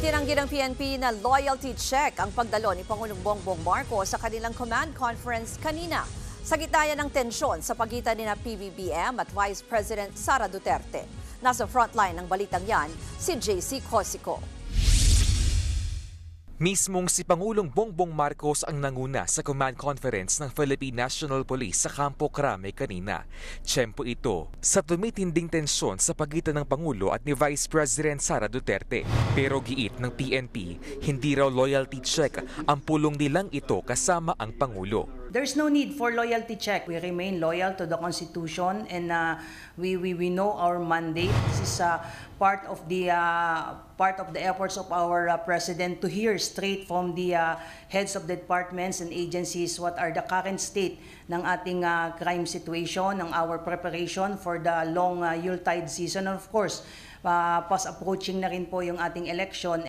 Itinanggi ng PNP na loyalty check ang pagdalo ni Pangulong Bongbong Marcos sa kanilang command conference kanina. Sa gitna yan ng tensyon sa pagitan ni PBBM at Vice President Sara Duterte. Nasa frontline ng balitang yan, si JC Cosico. Mismong si Pangulong Bongbong Marcos ang nanguna sa command conference ng Philippine National Police sa Campo Crame kanina. Tiyempo ito sa tumitinding tensyon sa pagitan ng Pangulo at ni Vice President Sara Duterte. Pero giit ng PNP, hindi raw loyalty check ang pulong nilang ito kasama ang Pangulo. There's no need for loyalty check. We remain loyal to the Constitution and we know our mandate. This is part of the efforts of our President to hear straight from the heads of the departments and agencies what are the current state ng ating crime situation, ng our preparation for the long Yuletide season. And of course, fast approaching na rin po yung ating election.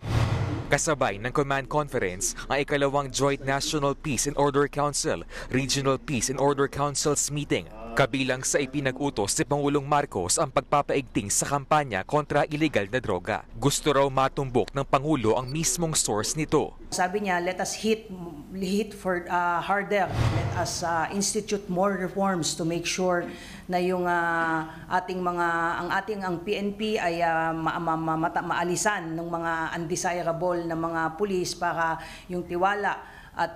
Kasabay ng command conference ang ikalawang Joint National Peace and Order Council, Regional Peace and Order Councils meeting. Kabilang sa ipinag-utos si Pangulong Marcos ang pagpapaigting sa kampanya kontra illegal na droga. Gusto raw matumbok ng Pangulo ang mismong source nito. Sabi niya, let us hit for harder. Let us institute more reforms to make sure na yung ang PNP ay maalisan ng mga undesirable na mga pulis para yung tiwala at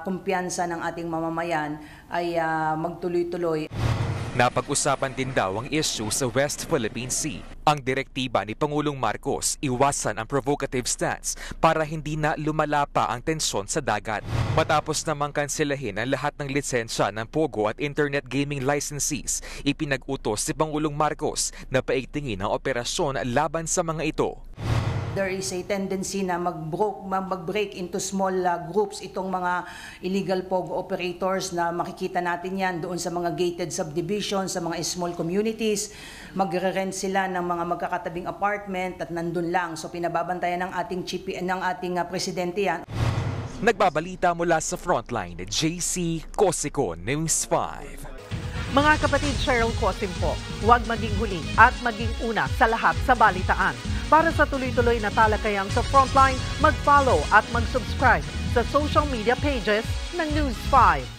kumpiyansa ng ating mamamayan ay magtuloy-tuloy. Napag-usapan din daw ang issue sa West Philippine Sea. Ang direktiba ni Pangulong Marcos, iwasan ang provocative stance para hindi na lumala pa ang tensyon sa dagat. Matapos namang kanselahin ang lahat ng lisensya ng Pogo at internet gaming licensees, ipinag-utos si Pangulong Marcos na paigtingin ang operasyon laban sa mga ito. There is a tendency na mag-break into small groups itong mga illegal POG operators na makikita natin yan doon sa mga gated subdivisions, sa mga small communities. Magre-rent sila ng mga magkakatabing apartment at nandun lang. So pinababantayan ng ating presidente yan. Nagbabalita mula sa frontline, JC Cosico, News 5. Mga kapatid, Cheryl Cosim po, huwag maging huli at maging una sa lahat sa balitaan. Para sa tuloy-tuloy na talakayang sa Frontline, mag-follow at mag-subscribe sa social media pages ng News 5.